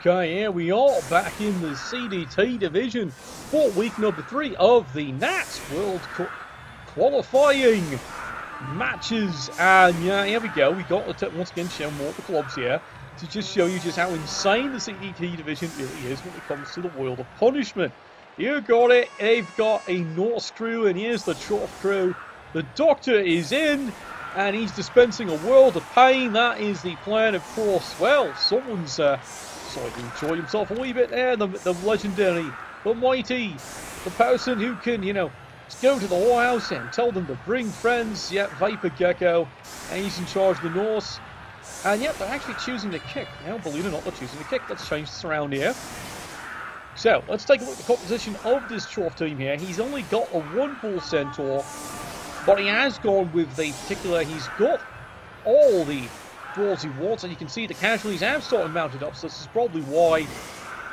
Okay, here we are back in the CDT Division for week number 3 of the NATTS World Cup Qualifying matches. And yeah, here we go. We got to once again show more of the clubs here to just show you just how insane the CDT Division really is when it comes to the world of punishment. You got it. They've got a Norse crew, and here's the Chorfs crew. The Doctor is in, and he's dispensing a world of pain. That is the plan, of course. Well, someone's decided to enjoy himself a wee bit there. The legendary, the mighty, the person who can, you know, go to the whorehouse and tell them to bring friends. Yep, Viper Gecko, and he's in charge of the Norse. And yep, they're actually choosing to kick. Now, believe it or not, they're choosing to kick. Let's change this around here. So, let's take a look at the composition of this Chorfs team here. He's only got a 1-ball centaur, but he has gone with the particular, he's got all the balls he wants, and you can see the casualties have started mounted up, so this is probably why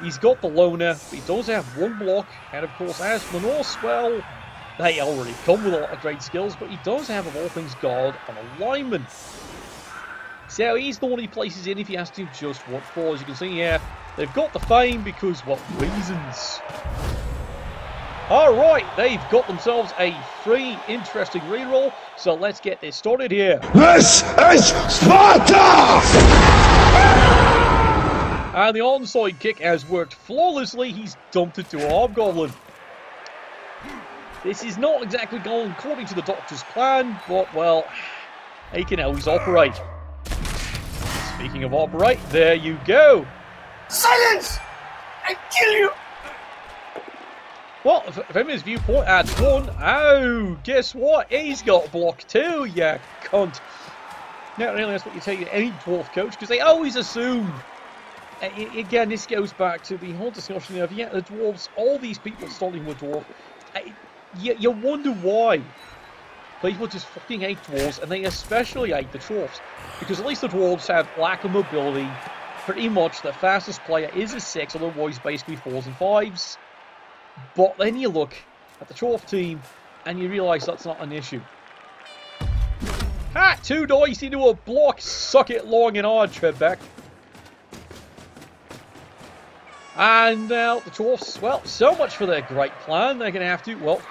he's got the loner, but he does have 1 block, and of course, as for the Norse, well, they already come with a lot of great skills, but he does have, of all things, guard and a lineman. So he's the one he places in if he has to just what for. As you can see here, they've got the fame because, what reasons? Alright, they've got themselves a free, interesting reroll, so let's get this started here. This is Sparta! And the onside kick has worked flawlessly. He's dumped it to a Hobgoblin. This is not exactly going according to the Doctor's plan, but, well, he can always operate. Speaking of operate, there you go. Silence! I kill you! Well, from his viewpoint, that's 1. Oh, guess what? He's got block 2, you cunt. Not really, that's what you tell you any dwarf coach, because they always assume. Again, this goes back to the whole discussion of, yeah, the dwarves, all these people starting with dwarf. You wonder why. People just fucking hate dwarves, and they especially hate the Chorfs, because at least the dwarves have lack of mobility. Pretty much the fastest player is a 6, otherwise basically 4s and 5s. But then you look at the Chorfs team, and you realise that's not an issue. Ha! 2 dice into a block. Suck it long and hard, Trebek. And now the Chorfs, well, so much for their great plan. They're going to have to, well,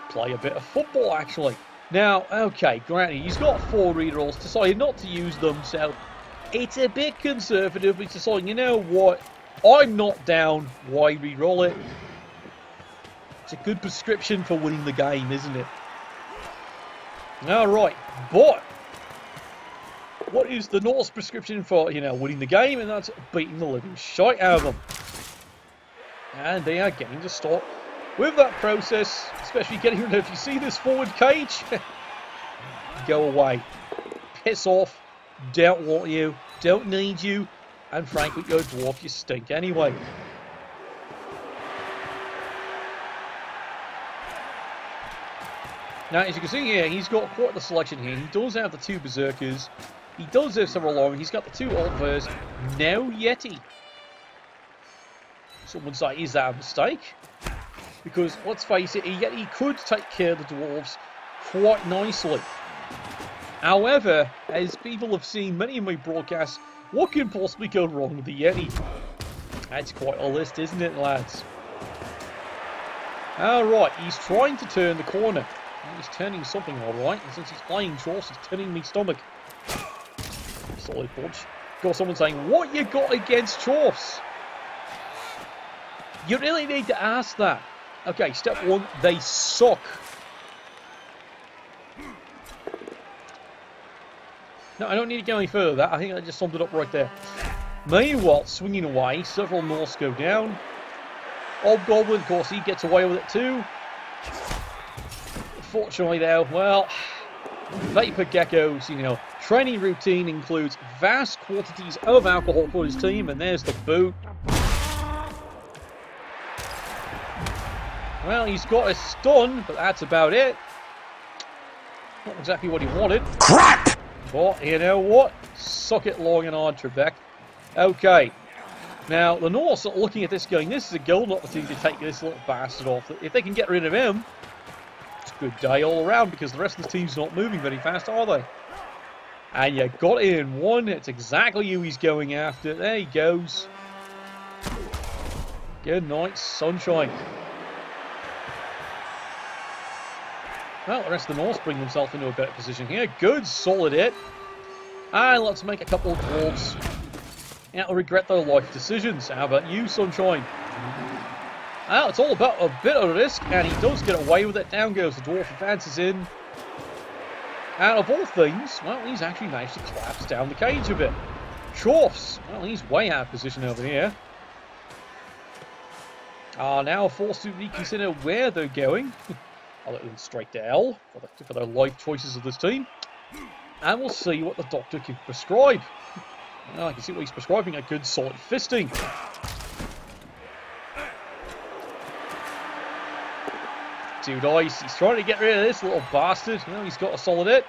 play a bit of football, actually. Now, okay, granted, he's got 4 rerolls, decided not to use them, so it's a bit conservative. He's deciding, you know what, I'm not down, why reroll it? It's a good prescription for winning the game, isn't it? Alright, but what is the Norse prescription for, you know, winning the game? And that's beating the living shite out of them. And they are getting to start with that process, especially getting rid of, if you see this forward cage, go away. Piss off. Don't want you. Don't need you. And frankly, you're a dwarf, you stink anyway. Now, as you can see here, he's got quite the selection here. He does have the 2 Berserkers. He does have several Long. He's got the 2 Altvers. No Yeti. Some would say, is that a mistake? Because, let's face it, he could take care of the dwarves quite nicely. However, as people have seen many of my broadcasts, what can possibly go wrong with the Yeti? That's quite a list, isn't it, lads? Alright, he's trying to turn the corner. He's turning something alright, and since he's playing Chorfs, he's turning me stomach. Solid punch. Got someone saying, what you got against Chorfs? You really need to ask that. Okay, step 1, they suck. No, I don't need to go any further than that. I think I just summed it up right there. Meanwhile, swinging away, several Norse go down. Hobgoblin, of course, he gets away with it too. Fortunately, though, well, Viper Gecko's, you know, training routine includes vast quantities of alcohol for his team, and there's the boot. Well, he's got a stun, but that's about it. Not exactly what he wanted. Crap! But, you know what? Suck it long and hard, Trebek. Okay. Now, the Norse are looking at this going, this is a golden opportunity to take this little bastard off. If they can get rid of him, it's a good day all around, because the rest of the team's not moving very fast, are they? And you got it in 1. It's exactly who he's going after. There he goes. Good night, sunshine. Well, the rest of the Norse bring themselves into a better position here. Good, solid hit. And let's make a couple of dwarves. They'll regret their life decisions. How about you, sunshine? Well, it's all about a bit of risk, and he does get away with it. Down goes the dwarf, advances in. And of all things, well, he's actually managed to collapse down the cage a bit. Chorfs, well, he's way out of position over here. Are now forced to reconsider where they're going. I'll let them straight to L for their life choices of this team. And we'll see what the doctor can prescribe. Well, I can see what he's prescribing, a good solid fisting. 2 dice. He's trying to get rid of this little bastard. Well, he's got a solid hit.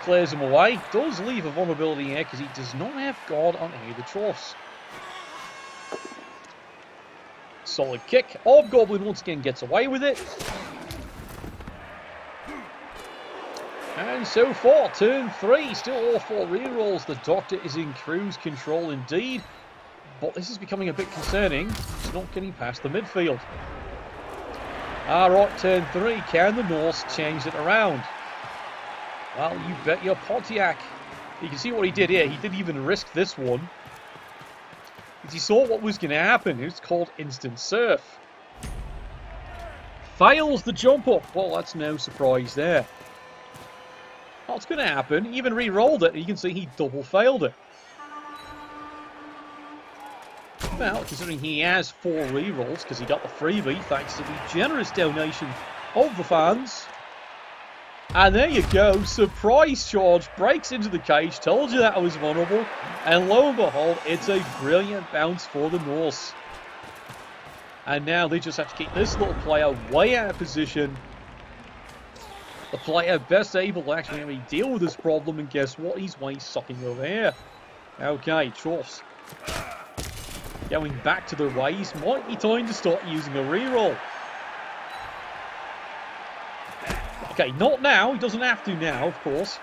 Clears him away. Does leave a vulnerability here because he does not have guard on any of the Chorfs. Solid kick. Hobgoblin once again gets away with it. And so far, turn 3. Still all 4 rerolls. The Doctor is in cruise control indeed. But this is becoming a bit concerning. He's not getting past the midfield. Alright, turn 3. Can the Norse change it around? Well, you bet your Pontiac. You can see what he did here. He didn't even risk this one. Because he saw what was going to happen. It was called instant surf. Fails the jump up. Well, that's no surprise there. What's going to happen? He even re-rolled it. And you can see he double failed it. Well, considering he has 4 re-rolls because he got the freebie thanks to the generous donation of the fans. And there you go, surprise charge, breaks into the cage, told you that I was vulnerable, and lo and behold, it's a brilliant bounce for the Norse. And now they just have to keep this little player way out of position. The player best able to actually really deal with this problem, and guess what, he's way sucking over here. Okay, Chorfs. Going back to their ways, might be time to start using a reroll. Okay, not now. He doesn't have to now, of course.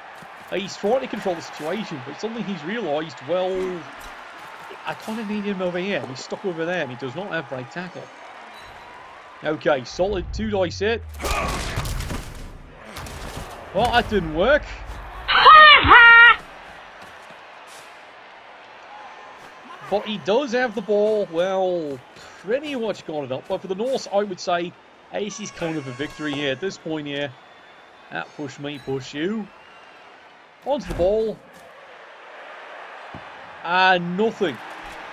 He's trying to control the situation, but suddenly he's realised, well, I kind of need him over here. And he's stuck over there, and he does not have right tackle. Okay, solid 2 dice hit. Well, that didn't work. But he does have the ball, well, pretty much got it up. But for the Norse, I would say, this is kind of a victory here at this point here. That push me, push you. Onto the ball. And nothing.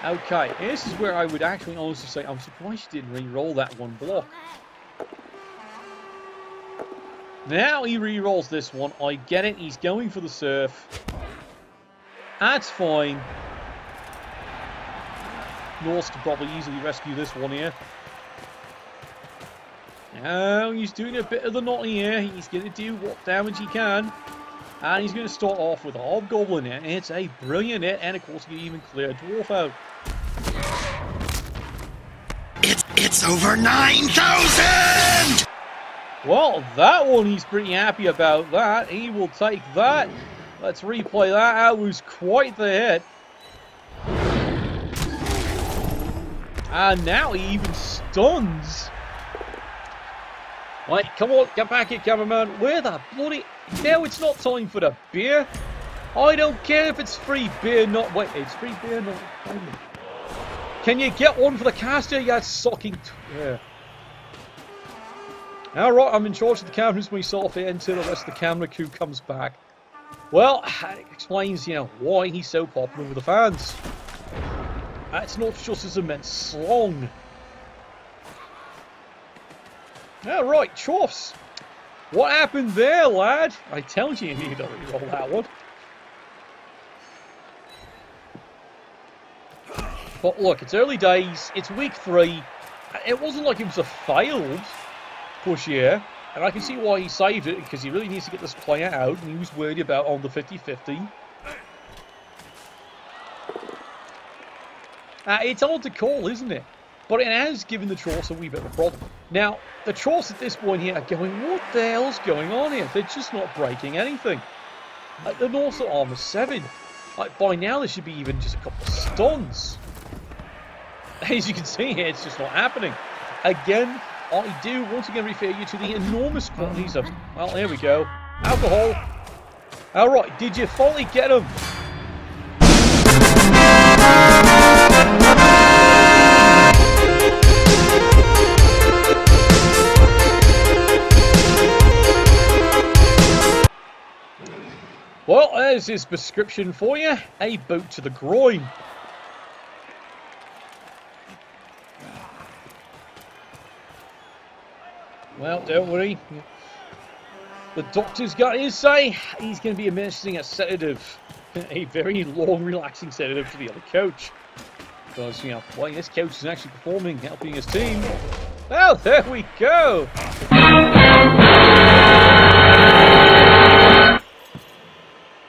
Okay, this is where I would actually honestly say, I'm surprised he didn't re-roll that one block. Now he re-rolls this one. I get it, he's going for the surf. That's fine. Norse could probably easily rescue this one here. Now he's doing a bit of the knotty here. He's going to do what damage he can. And he's going to start off with a Hobgoblin here. It's a brilliant hit. And of course he can even clear a Dwarf out. It's over 9,000! Well, that one he's pretty happy about that. He will take that. Let's replay that. That was quite the hit. And now he even stuns. Right, come on, get back here, cameraman. Where the bloody... Now it's not time for the beer. I don't care if it's free beer, not... Wait, it's free beer, not... Can you get one for the caster, you sucking... Yeah. Alright, I'm in charge of the cameras myself here until the rest of the camera crew comes back. Well, it explains, you know, why he's so popular with the fans. It's not just his immense slong. Alright, Chorfs. What happened there, lad? I tell you needed to reroll that one. But look, it's early days. It's week 3. It wasn't like it was a failed push here. And I can see why he saved it, because he really needs to get this player out. And he was worried about on the 50-50. It's hard to call, isn't it? But it has given the Chorfs a wee bit of a problem. Now, the Chorfs at this point here are going, what the hell's going on here? They're just not breaking anything. The Norse are armor 7. Like, by now, there should be even just a couple of stuns. As you can see here, it's just not happening. Again, I do once again refer you to the enormous quantities of, well, here we go, alcohol. Alright, did you finally get him? Well, there's his prescription for you. A boot to the groin. Well, don't worry. The doctor's got his say. He's going to be administering a sedative. A very long, relaxing sedative to the other coach. Because, you know, boy, this coach is actually performing, helping his team. Well, there we go.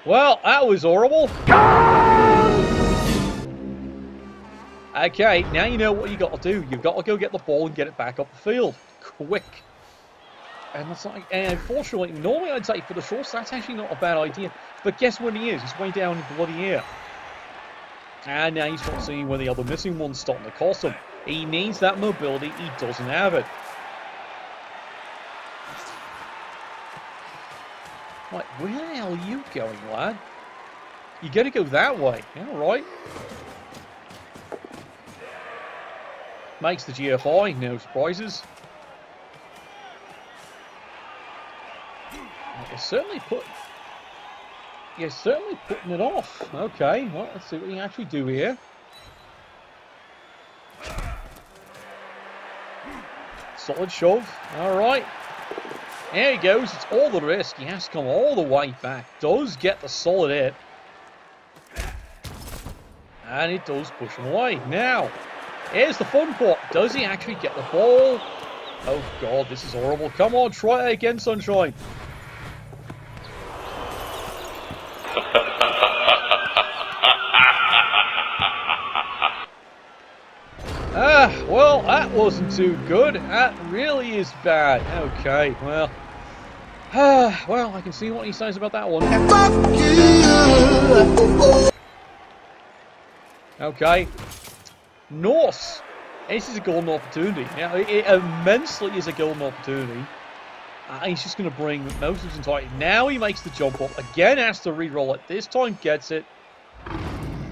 Well, that was horrible. Okay, now you know what you got to do. You've got to go get the ball and get it back up the field. Quick. And that's like, and unfortunately, normally I'd say for the Chorfs, that's actually not a bad idea. But guess what he is? He's way down in bloody air. And now he's not seeing where the other missing one's starting to cost him. He needs that mobility. He doesn't have it. Like, where the hell are you going, lad? You gotta go that way. Yeah, right. Makes the GFI, no surprises. You're certainly putting it off. Okay, well, let's see what you actually do here. Solid shove. Alright. There he goes. It's all the risk. He has to come all the way back. Does get the solid hit. And it does push him away. Now, here's the fun part. Does he actually get the ball? Oh, God, this is horrible. Come on, try it again, Sunshine. Well, that wasn't too good. That really is bad. Okay, well. Well, I can see what he says about that one. Okay. Norse. This is a golden opportunity. Now, it immensely is a golden opportunity. He's just going to bring most of his entire... Now he makes the jump up. Again, has to re-roll it. This time gets it.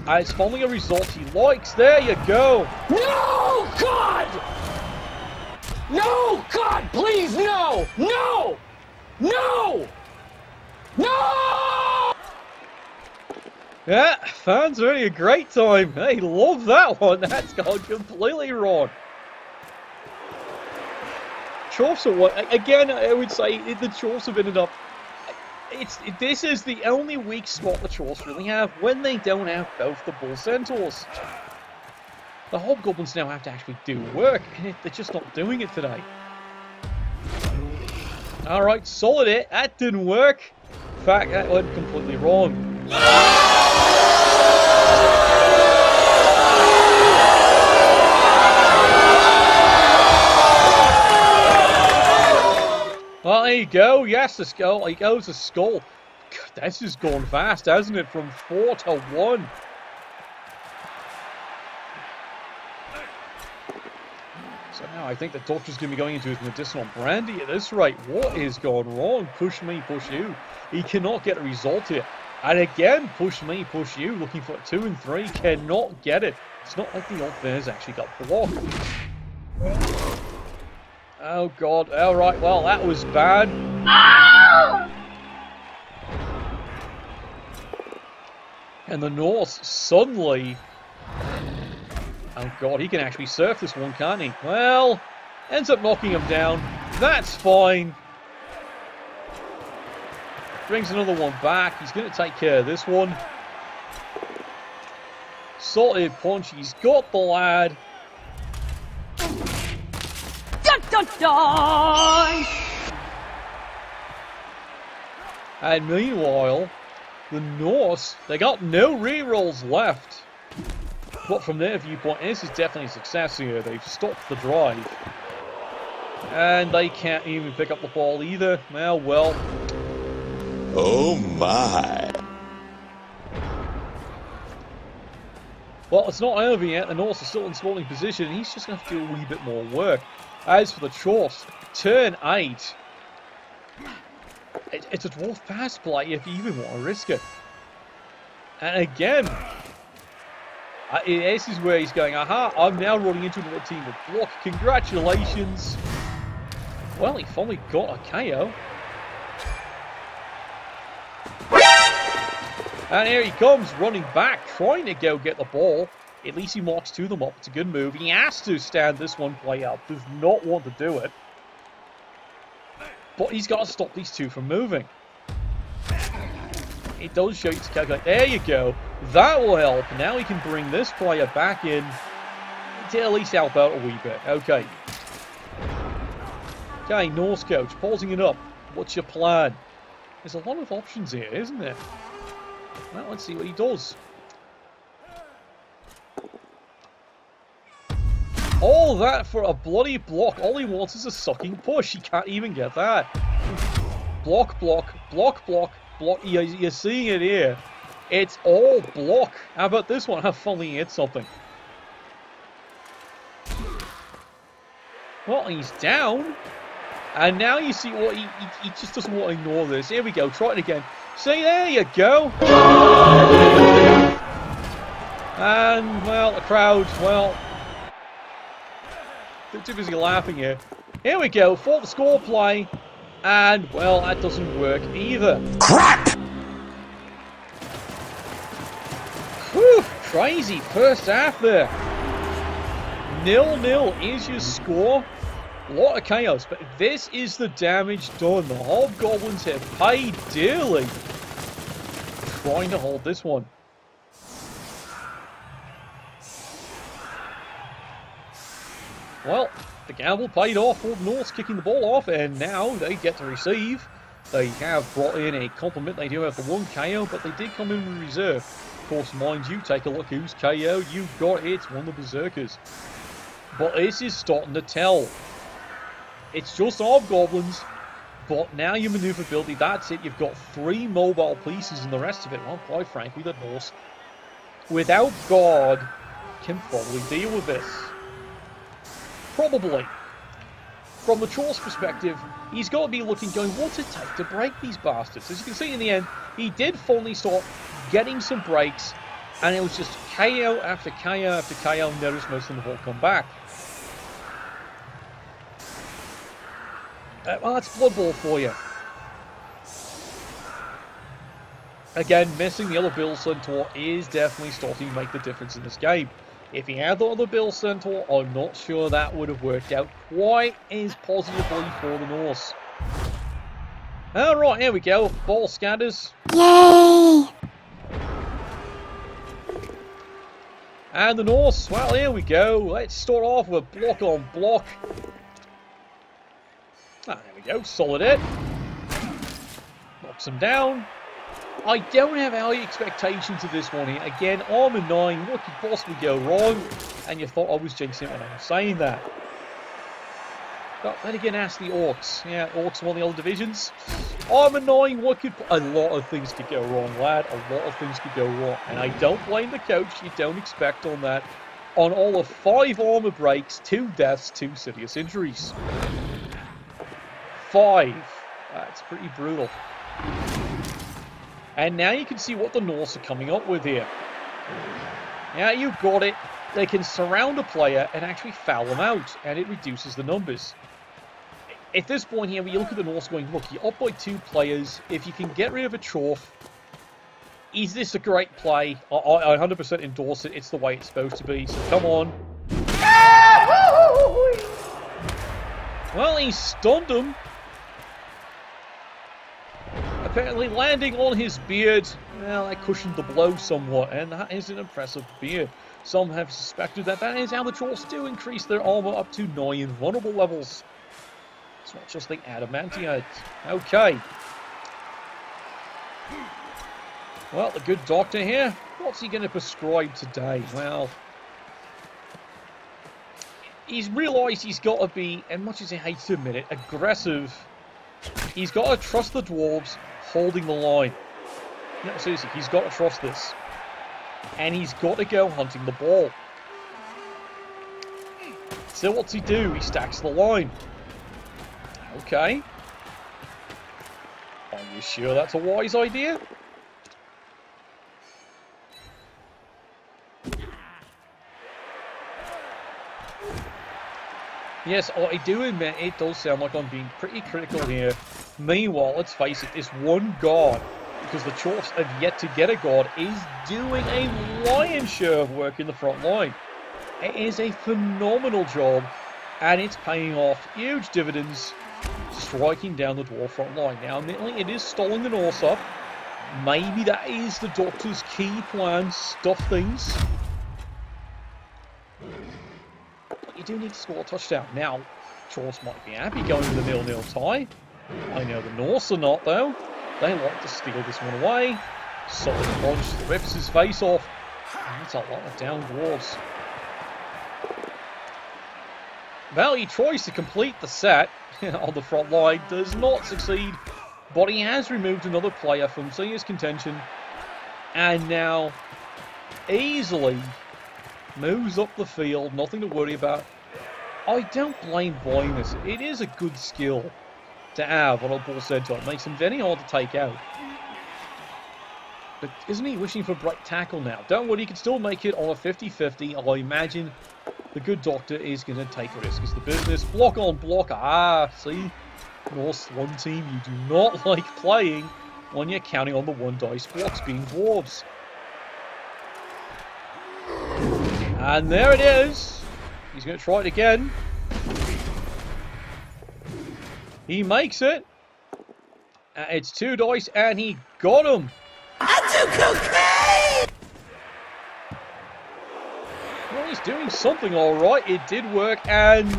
It's finally a result he likes. There you go. No, God! No, God, please, no! No! No! No! Yeah, fans are having a great time. They love that one. That's gone completely wrong. Chorfs are what? Again, I would say the Chorfs have ended up. This is the only weak spot the Chorfs really have when they don't have both the Bull Centaurs. The Hobgoblins now have to actually do work, and they're just not doing it today. Alright, solid hit. That didn't work. In fact, that went completely wrong. Well, there you go. Yes, the skull. He goes the skull. God, that's just gone fast, hasn't it? From 4 to 1. So now I think the Doctor's going to be going into his medicinal brandy at this rate. What is going wrong? Push me, push you. He cannot get a result here. And again, push me, push you. Looking for 2 and 3. Cannot get it. It's not like the old bears actually got blocked. Oh, God. All right. Well, that was bad. And the Norse suddenly... Oh, God. He can actually surf this one, can't he? Well, ends up knocking him down. That's fine. Brings another one back. He's going to take care of this one. Solid punch. He's got the lad. Dun, dun. And meanwhile, the Norse, they got no rerolls left. But from their viewpoint, this is definitely a success here. They've stopped the drive. And they can't even pick up the ball either. Well. Oh my. Well, it's not over yet. The Norse are still in stalling position, and he's just going to have to do a wee bit more work. As for the Chorfs, turn 8. It's a dwarf pass play if you even want to risk it. And again, this is where he's going, aha, I'm now running into another team with block. Congratulations. Well, he finally got a KO. And here he comes, running back, trying to go get the ball. At least he marks to them up. It's a good move. He has to stand this one play out. Does not want to do it. But he's got to stop these two from moving. It does show you to calculate. There you go. That will help. Now he can bring this player back in to at least help out a wee bit. Okay. Okay, Norse coach, pausing it up. What's your plan? There's a lot of options here, isn't there? Well, let's see what he does. All that for a bloody block. All he wants is a sucking push. He can't even get that. Block, block, block, block, block. You're seeing it here. It's all block. How about this one? How funny hit something. Well, he's down. And now you see what he just doesn't want to ignore this. Here we go. Try it again. See, there you go. And, well, the crowd, well, they're too busy laughing here. Here we go. For the score play. And, well, that doesn't work either. Crap! Whew, crazy first half there. 0-0 is your score. A lot of chaos, but this is the damage done. The Hobgoblins have paid dearly trying to hold this one. Well, the gamble paid off for the Norse kicking the ball off, and now they get to receive. They have brought in a compliment. They do have the 1 KO, but they did come in with reserve. Of course, mind you, take a look who's KO. You've got it. It's one of the Berserkers. But this is starting to tell. It's just Hobgoblins, but now your maneuverability, that's it. You've got 3 mobile pieces, and the rest of it, well, quite frankly, the Norse, without guard, can probably deal with this. Probably. From the Chorfs' perspective, he's got to be looking, going, what's it take to break these bastards? As you can see in the end, he did finally start getting some breaks, and it was just KO after KO after KO. Notice most of them have all come back. Well, that's Blood Bowl for you. Again, missing the other Bill Centaur is definitely starting to make the difference in this game. If he had the other Bill Centaur, I'm not sure that would have worked out quite as positively for the Norse. Alright, here we go. Ball scatters. Yay! And the Norse, well, here we go. Let's start off with block on block. Ah, there we go. Solid hit. Knocks him down. I don't have high expectations of this one here. Again, armor 9. What could possibly go wrong? And you thought I was jinxing it when I was saying that. But then again, ask the Orcs. Yeah, Orcs won the other divisions. Armor 9, what could... A lot of things could go wrong, lad. A lot of things could go wrong. And I don't blame the coach. You don't expect on that. On all of 5 armor breaks, 2 deaths, 2 serious injuries. 5. That's pretty brutal. And now you can see what the Norse are coming up with here. Yeah, you got it. They can surround a player and actually foul them out, and it reduces the numbers. At this point here, when you look at the Norse going, look, you're up by 2 players. If you can get rid of a Chorf, is this a great play? I 100% endorse it. It's the way it's supposed to be, so come on. Well, he stunned him. Apparently landing on his beard, well, that cushioned the blow somewhat, and that is an impressive beard. Some have suspected that that is how the Chorfs do increase their armor up to 9 vulnerable levels. It's not just the adamantite. Okay. Well, the good doctor here, what's he going to prescribe today? Well, he's realised he's got to be, as much as he hates to admit it, aggressive. He's got to trust the dwarves holding the line. No, seriously, he's got to trust this. And he's got to go hunting the ball. So what's he do? He stacks the line. Okay. Are you sure that's a wise idea? Yes, I do admit it does sound like I'm being pretty critical here. Meanwhile, let's face it, this one guard, because the Chorfs have yet to get a guard, is doing a lion's share of work in the front line. It is a phenomenal job, and it's paying off huge dividends, striking down the dwarf front line. Now, admittedly, it is stalling the Norse up. Maybe that is the Doctor's key plan, stuff things. But you do need to score a touchdown. Now, Chorfs might be happy going with a 0-0 tie. I know the Norse are not, though. They like to steal this one away. Solid punch, rips his face off. And that's a lot of down dwarves. Well, he tries to complete the set on the front line, does not succeed, but he has removed another player from serious contention, and now easily moves up the field, nothing to worry about. I don't blame Vinus. It is a good skill to have on a ball center. It makes him very hard to take out. But isn't he wishing for break tackle now? Don't worry, he can still make it on a 50-50. I imagine the good Doctor is going to take a risk. It's the business. Block on block. Ah, see? Norse one team you do not like playing when you're counting on the one dice blocks being dwarves. And there it is. He's going to try it again. He makes it. It's 2 dice and he got him. I do cocaine! Well, he's doing something alright. It did work and...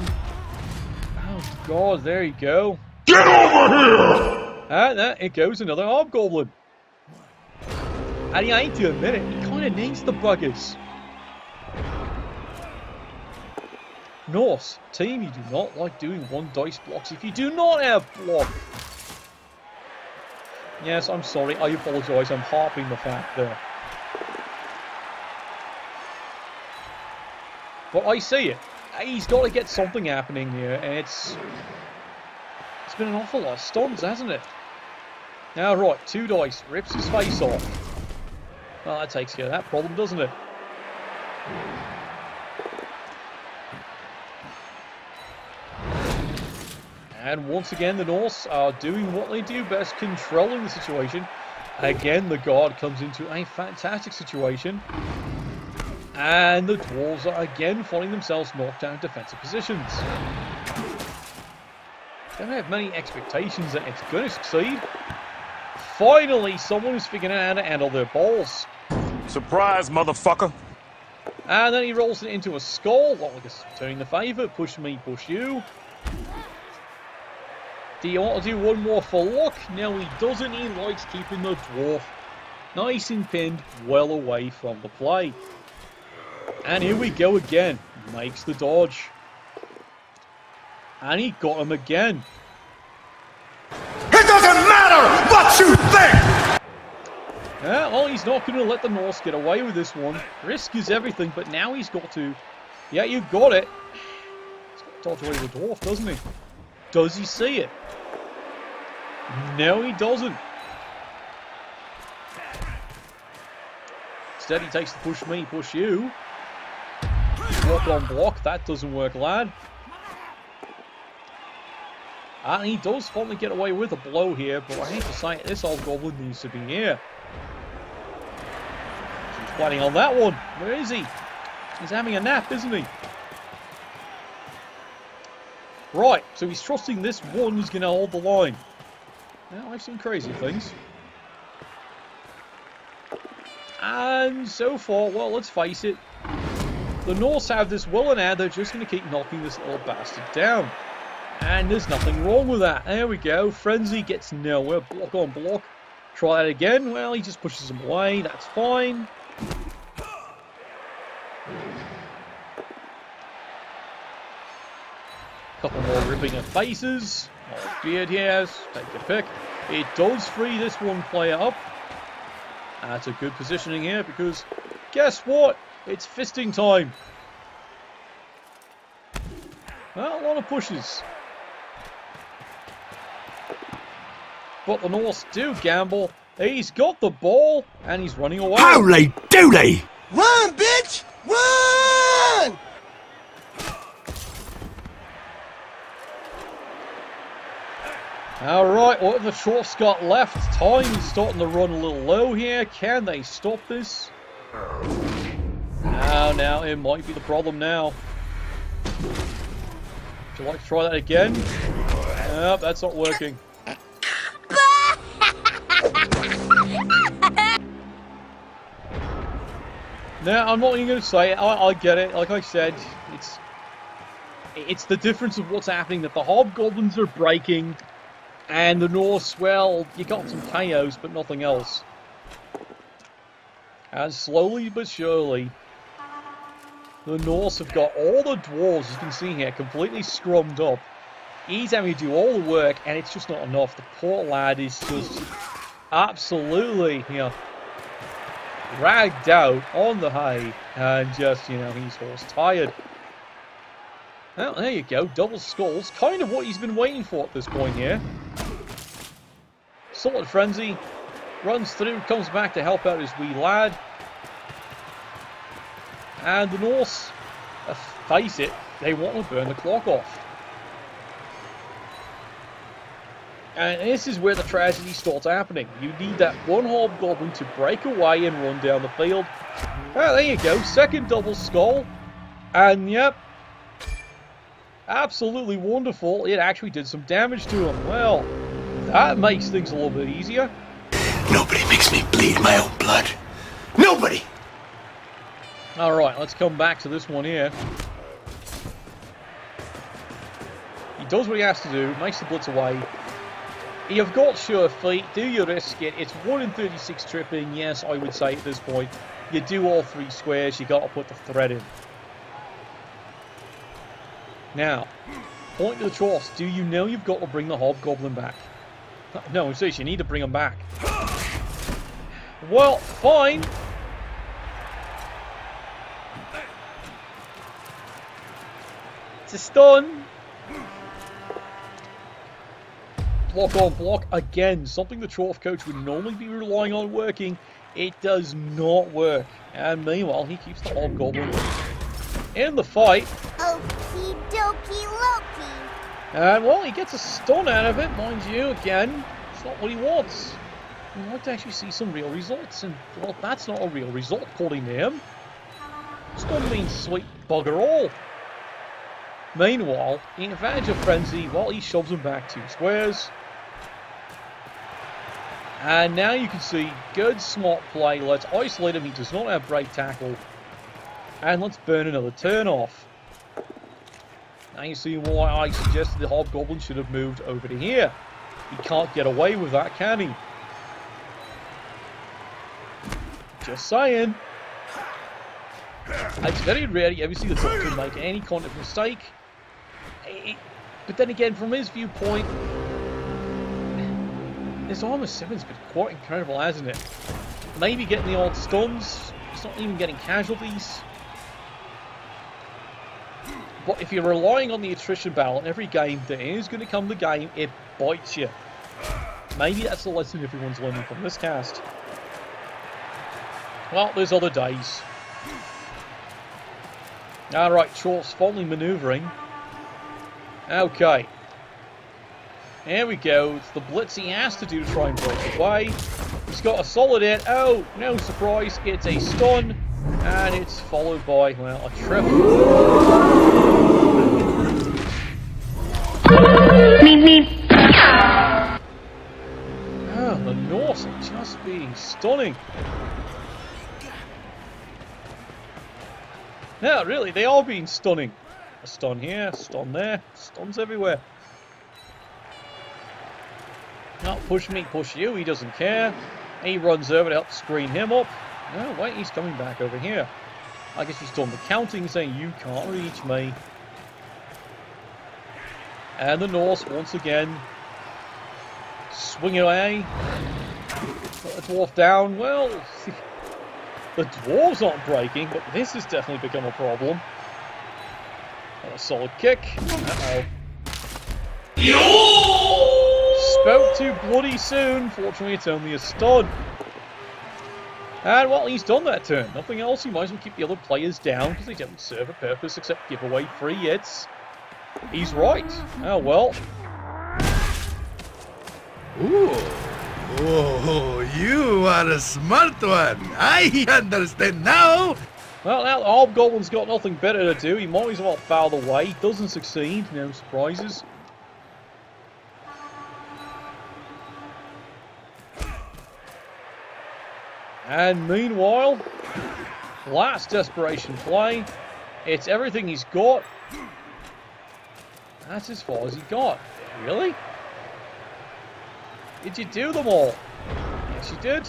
oh god, there you go. Get over here! And there it goes, another hobgoblin. And he ain't to admit it, he kind of needs the buggers. Norse, team, you do not like doing one dice blocks if you do not have block. Yes, I'm sorry, I apologise, I'm harping the fact there. But I see it. He's got to get something happening here, and it's been an awful lot of stuns, hasn't it? Now, right, 2 dice, rips his face off. Well, that takes care of that problem, doesn't it? And once again, the Norse are doing what they do best, controlling the situation. Again, the guard comes into a fantastic situation. And the Dwarves are again finding themselves knocked down defensive positions. Don't have many expectations that it's going to succeed. Finally, someone who's figuring out how to handle their balls. Surprise, motherfucker. And then he rolls it into a skull. Well, I guess turning the favour. Push me, push you. Do you want to do one more for luck? No, he doesn't. He likes keeping the dwarf nice and pinned well away from the play. And here we go again. Makes the dodge. And he got him again. It doesn't matter what you think! Yeah, well, he's not going to let the Norse get away with this one. Risk is everything, but now he's got to... yeah, you got it. He's got to dodge away the dwarf, doesn't he? Does he see it? No, he doesn't. Instead, he takes the push me, push you. Block on block. That doesn't work, lad. And he does finally get away with a blow here, but I hate to say it, this old goblin needs to be here. He's planning on that one. Where is he? He's having a nap, isn't he? Right, so he's trusting this one who's going to hold the line. Now, I've seen crazy things. And so far, well, let's face it, the Norse have this well in hand. They're just going to keep knocking this little bastard down. And there's nothing wrong with that. There we go. Frenzy gets nowhere. Block on block. Try that again. Well, he just pushes him away. That's fine. Couple more ripping of faces. Oh, beard here. Take your pick. It does free this one player up. That's a good positioning here because guess what? It's fisting time. Well, a lot of pushes. But the Norse do gamble. He's got the ball, and he's running away. Holy dooly! Run, bitch! Run! Alright, what have the Chorfs got left? Time is starting to run a little low here. Can they stop this? Now, it might be the problem now. Would you like to try that again? Nope, that's not working. Now, I'm not even going to say it. I get it. Like I said, it's the difference of what's happening, that the Hobgoblins are breaking, and the Norse, well, you got some KOs, but nothing else. And slowly but surely, the Norse have got all the dwarves, as you can see here, completely scrummed up. He's having to do all the work, and it's just not enough. The poor lad is just absolutely, dragged out on the hay, and just, he's horse tired. Well, there you go, double skulls, kind of what he's been waiting for at this point here. Solid Frenzy, runs through, comes back to help out his wee lad. And the Norse, face it, they want to burn the clock off. And this is where the tragedy starts happening. You need that one Hobgoblin to break away and run down the field. Well, there you go, second double skull. And yep, absolutely wonderful. It actually did some damage to him. Well, that makes things a little bit easier. Nobody makes me bleed my own blood. Nobody! Alright, let's come back to this one here. He does what he has to do, makes the blitz away. You've got sure feet, do you risk it? It's 1 in 36 tripping, yes, I would say at this point. You do all 3 squares, you got to put the thread in. Now, point to the Chorfs, do you know you've got to bring the Hobgoblin back? No, seriously, you need to bring him back. Well, fine. It's a stun. Block on block again, something the Chorf coach would normally be relying on working. It does not work. And meanwhile, he keeps the Hobgoblin in the fight. Okie dokie Loki. And well, he gets a stun out of it, mind you. Again, it's not what he wants. He'd like to actually see some real results, and well, that's not a real result according to him. Stun means sweet bugger all. Meanwhile, in advantage of Frenzy, well, he shoves him back 2 squares. And now you can see, good smart play. Let's isolate him. He does not have break tackle. And let's burn another turn off. Now you see why I suggested the Hobgoblin should have moved over to here. He can't get away with that, can he? Just saying. It's very rare you ever see the Doctor make any kind of mistake. But then again, from his viewpoint, his armor 7's been quite incredible, hasn't it? Maybe getting the odd stuns. He's not even getting casualties. But if you're relying on the attrition battle in every game, there is going to come the game, it bites you. Maybe that's the lesson everyone's learning from this cast. Well, there's other days. Alright, Chorfs finally manoeuvring. Okay. Here we go. It's the blitz he has to do to try and break away. He's got a solid hit. Oh, no surprise. It's a stun. And it's followed by, well, a triple. Oh, the Norse are just being stunning. No, really, they are being stunning. A stun here, a stun there, stuns everywhere. Not push me, push you, he doesn't care. He runs over to help screen him up. Oh, wait, he's coming back over here. I guess he's done the counting, saying, you can't reach me. And the Norse, once again, swing away. Put the dwarf down. Well, The dwarves aren't breaking, but this has definitely become a problem. A solid kick. Uh-oh. Spoke too bloody soon. Fortunately, it's only a stun. And, well, he's done that turn. Nothing else. He might as well keep the other players down because they don't serve a purpose except give away free hits. He's right. Oh, well. Ooh. Oh, you are a smart one. I understand now. Well, now the Hobgoblin's got nothing better to do. He might as well foul the way. He doesn't succeed. No surprises. And meanwhile, last desperation play. It's everything he's got. That's as far as he got. Really? Did you do them all? Yes, you did.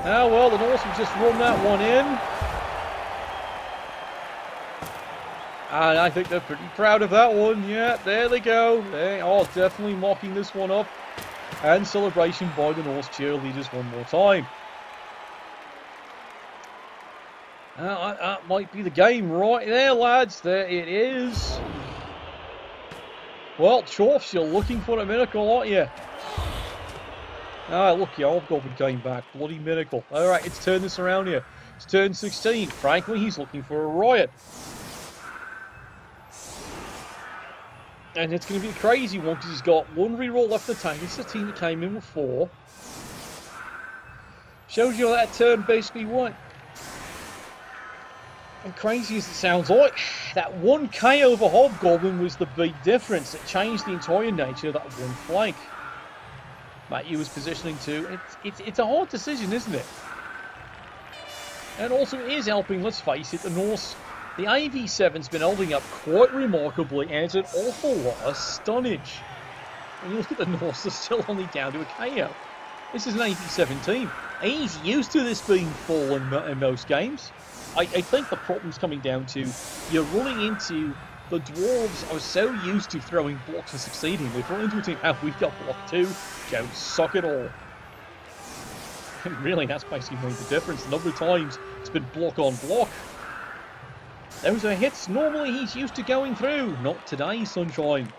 Ah, well, the Norse have just run that one in. And I think they're pretty proud of that one. Yeah, there they go. They are definitely mocking this one up. And celebration by the Norse cheerleaders one more time. That might be the game right there, lads. There it is. Well, Chorfs, you're looking for a miracle, aren't you? Ah, look, your Hobgoblin came back. Bloody miracle. Alright, let's turn this around here. It's turn 16. Frankly, he's looking for a riot. And it's going to be a crazy one because he's got one reroll left in the tank. This is the team that came in with 4. Shows you how that turn basically went. And crazy as it sounds like, that 1k over Hobgoblin was the big difference. It changed the entire nature of that one flank. Matthew was positioning too. It's a hard decision, isn't it? And also it is helping, let's face it, the Norse. The AV7's been holding up quite remarkably, and it's an awful lot of stunnage. When you look at the Norse, they're still only down to a KO. This is an AV7 team. He's used to this being full in most games. I think the problem's coming down to you're running into the dwarves are so used to throwing blocks and succeeding. They've run into a team, we've got block 2, don't suck it all. And really, that's basically made the difference. A number of times it's been block on block. Those are hits normally he's used to going through. Not today, sunshine.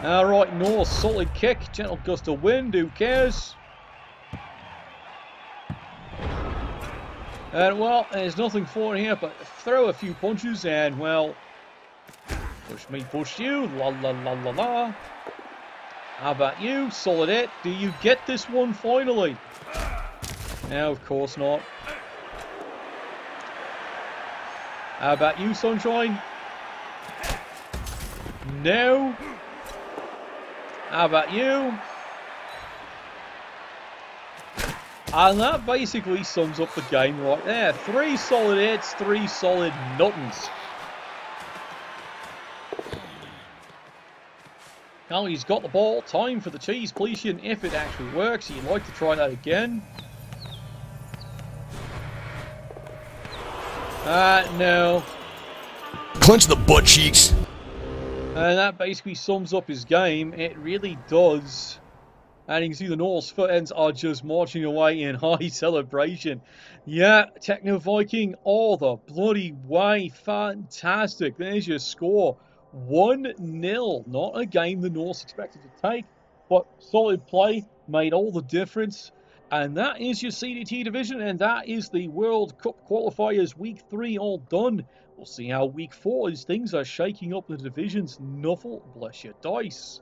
Alright, Norse, solid kick, gentle gust of wind, who cares? And, well, there's nothing for it here but throw a few punches and, well, push me, push you, la la la la la. How about you? Solid hit. Do you get this one finally? No, of course not. How about you, Sunshine? No. How about you? And that basically sums up the game right there. 3 solid hits, 3 solid nothings. Now he's got the ball. Time for the cheese pleation if it actually works. You'd like to try that again. No. Clench the butt cheeks. And that basically sums up his game. It really does. And you can see the Norse foot ends are just marching away in high celebration. Yeah, Techno Viking all the bloody way. Fantastic. There's your score. 1-0. Not a game the Norse expected to take, but solid play made all the difference. And that is your CDT division, and that is the World Cup Qualifiers Week 3 all done. We'll see how Week 4 is. Things are shaking up the divisions. Nuffle, bless your dice.